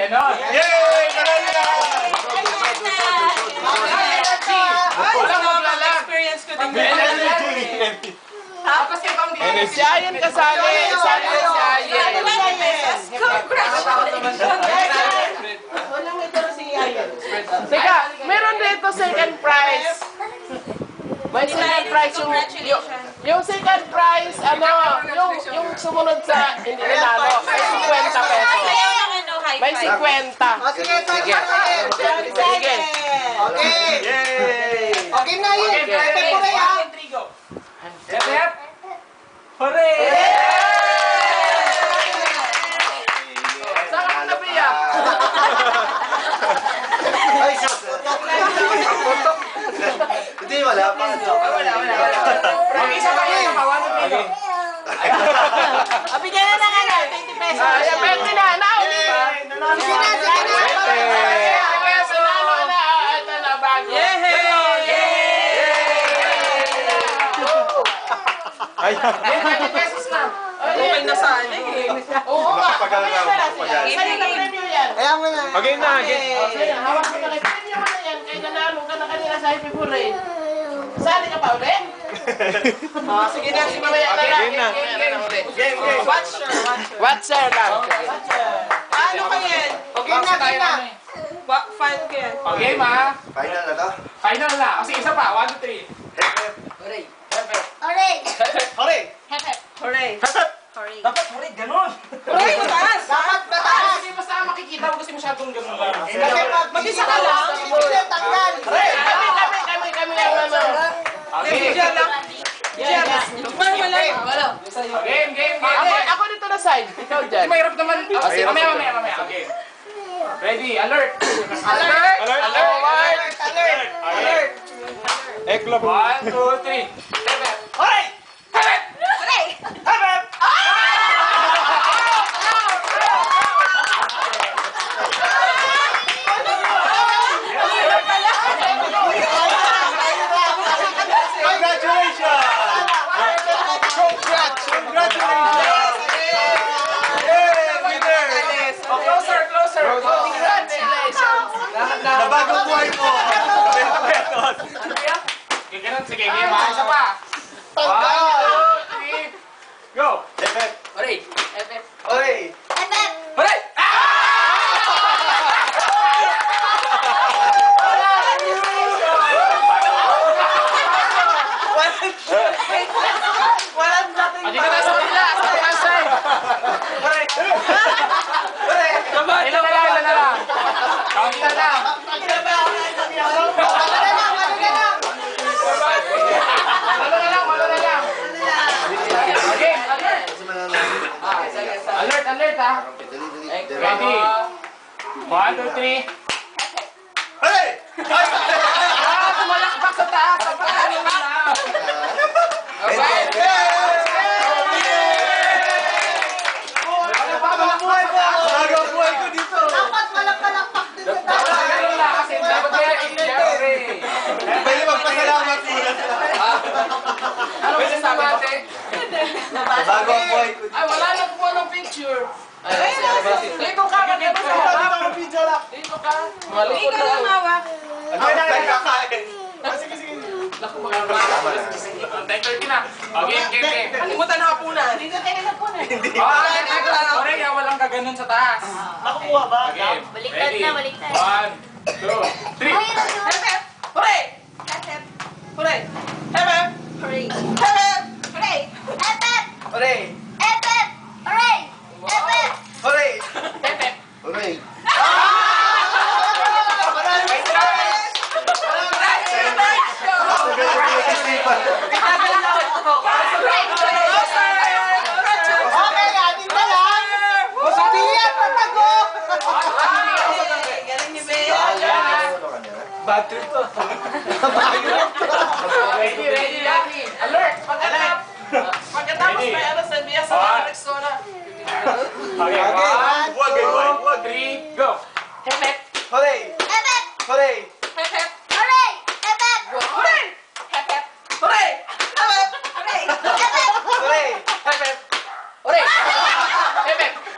ganon. Yay! Ganon na! Walang maglalang. Experience ko din. Tapos ibang dito. Si Ayan kasali. Sali na si Ayan. Congratulations! Walang ito si Ayan. Teka, meron dito second prize. May second prize yung second prize, yung sumunod sa hindi nanalo, may 50 pesos. May 50. Sige. Sige. Okay. Yay! Okay na yun. Okay, Pure ha. Hep! Hooray! Saan ka nabiyak? Ay, sus! Hindi, wala pa. Mag-isa pa yun, mawano dito. Bigyan na ng 20 pesos. Ay, pwede na. Nauli. Sige na. Ito na, bago. Ay, 20 pesos na. Okay na sana eh. Oo nga. Nakapag-alala. Sa'yo na preview yan. Kaya mo na. Okay na, Sa'yo, hawak mo na. Preview mo na yan. Kaya nanalo ka na kanina sa Happy Hooray. Sali ka pa ulit? Sige na, si mamaya na lang. Game. Watcher lang. Ano ka yan? Okay na. Fine ka yan. Okay, ma. Final na to? Final na. Kasi isa pa. 1, 2, 3. Hooray. Hooray. Hooray. Dapat hooray, ganun. Hooray, mataas. Dapat mataas. Hindi basta makikita mo kasi masyadong ganun lang. Kasi pag Mag-isa ka lang. Hindi, tanggal. Kami ang ano. Okay. Diyan lang. Diyan lang. Game. Ako dito na side. Ikaw dyan. Mahirap naman. Mamaya. Okay. Ready, alert. Alert! Eklo po. 1, 2, 3. Hooray! Congratulations! Congratulations! Yay! Winner! Closer. Congratulations. Nabagong buhay mo! 20 pesos! Ganun, sige, game ha. Isa pa. 1, 2, 3. Go. Efet! Hooray. Oy! Hooray! Walang nothing. Hindi ka na sa pila. Sa pasay. Ilan na lang. Count na lang. Walo na lang. Okay, alert ha. Ready. 1, 2, 3. Hey! Tumalakpak sa taas. Ano na? Okay. Bagong buhay ko dito! Dapat walang palakpak dito. Ganun lang kasi dapat kaya i-Jeffrey. Pwede magpasalamat muna sila. Ano ba sabi ate? Bagong buhay ko dito. Ay, wala na kumuha ng picture. Dito ka. Video lang. Dito ka. Hindi ka lang hawak. Ano na nagkakain? Naku, mga 10:30 na. Game. Kalimutan na hapunan. Sorry, walang kaganon sa taas. Nakukuha ba? Okay. Baliktad na, baliktad. 1, 2, 3. Hooray! Hooray! Hep! Hooray! Hep! Hooray! Hooray! Hooray! Hooray! Hooray! Okay, anin na lang. Diyan pa tago. Galing ni Bea. Bad trip to. Ready lang. Alert! Pagkatapos may ano sa biya sa Rexona. Okay, 1, 2, 3, go. Hooray! Hooray! Hooray! Hooray! Hooray!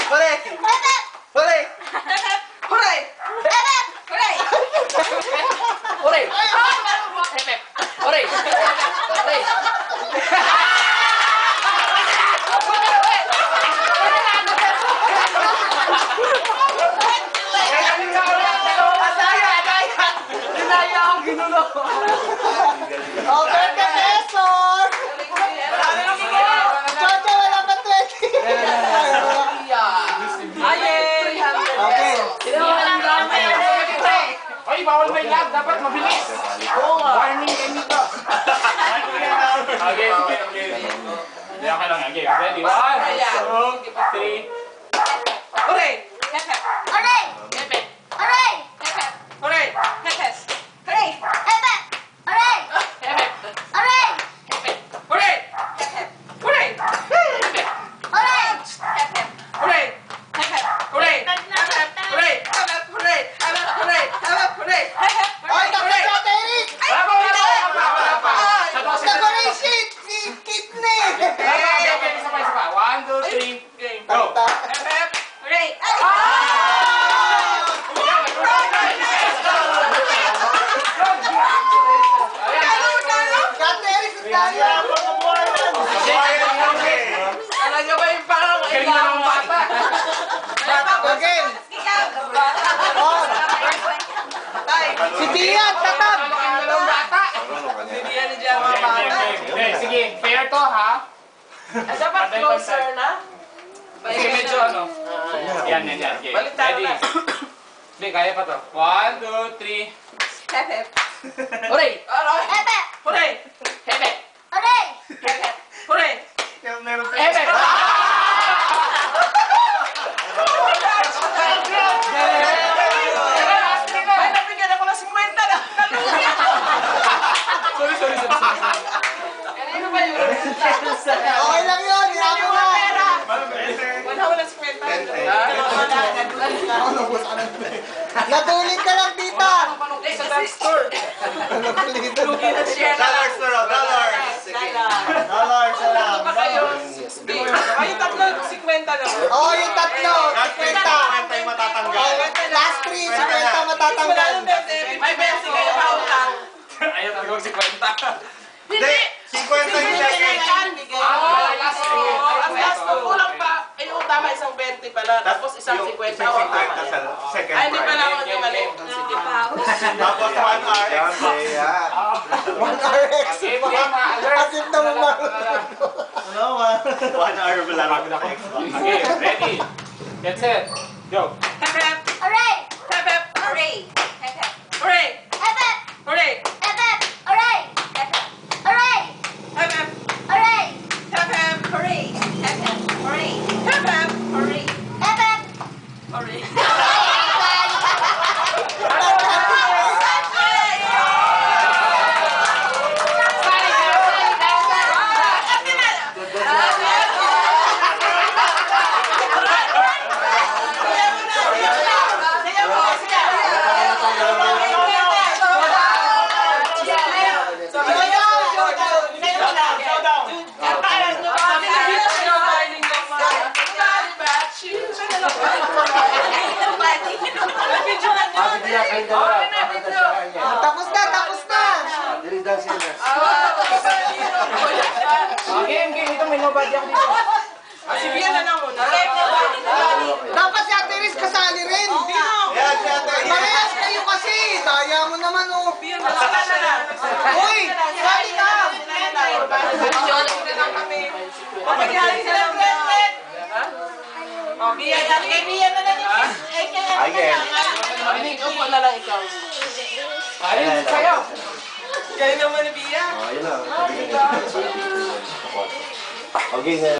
Hooray! Hooray! ginulo. Oh, 20 pesos! Chocho, wala pa 20. Ayun! Okay. Oy, bawal may lag. Dapat mabilis. Warning kayo dito. Okay. Diyan ka lang. Okay, ready? 1, 2, 3. Hooray! Hep hep! Hooray! Hep hep! Hooray! Hep hep! Hooray! Hep hep! Hooray! Hep hep! Hooray! Hep hep! Hooray! Hep hep! Hooray! Hep hep! Hooray! Hep hep! Hooray! Hep hep! Hooray! Hep hep! Hooray! Hep hep! Hooray! Hep hep! Hooray! Hep hep! Hooray! Hep hep! Hooray! Hep hep! Oy, tapos Hooray! na, Eric! Wala pa. Nag-orange sheet! Kidney! Sabay. 1, 2, 3. Go. Hep hep! Hooray! Got Eric, sandali. Talaga ba yung parang kailangan bata? Okay. Oh, si Tian, tatag! Hindi yan dyan mga bata. Sige, fair to ha. Dapat closer na. Sige, medyo ano. Yan. Okay. Balik tayo Ready? na. Hindi, kaya pa to. 1, 2, 3. Hep hep! Hooray! Hep hep! Hooray! Hep hep! Hooray! Hep hep! Hooray! Ebe! Ay, nabigyan ako ng 50 na. Sorry. Kanino ba yun? Okay lang yun, hirap mo na. Wala ko ng 50. Natulid ka lang, tita. Sa drugstore. Lugi na siya na lang. Dollars na lang. Pa kayo? 60. Ay, yung tatlo, 50 na. Oh, yung tatlo, 50. Last 3, 50 matatanggal. May 20 kayo pa utang. Ayaw talaga mag 50. Hindi! 50 yung second. Last Ang last ko, kulang pa. Ay, yung tama, isang 20 pala. Tapos isang 50. Oo, tama. Second Ay, hindi pala ako prize. nagkamali. Sige pa. Tapos 1 RX. 1 RX. Okay, alert. As if na mo 1 hour wala lang extra. Okay, ready. Get set. Go. Hep hep! Hooray! Hep hep! Hooray! Hep hep! Hooray! Hep hep! Hooray! Hep hep! Hooray! Hep hep! Hooray! Hep hep! Hooray! Hep hep! Hooray! Hep hep! Hooray! Hep hep! Hooray! Hep hep! Hooray! Tapos na, tapos na. Game. Ito may nobody ako dito. Sige na lang muna. Dapat si Ate Riz kasali rin. Yan, si Ate Riz. Parehas kayo kasi. Daya mo naman, oh. Uy, sali ka. Papagyari sila ng bracelet! Oh, Bia, kay Bia na lang. Ay, Upo na lang ikaw. ayun, kayo. Kayo naman ni Bia. Okay na.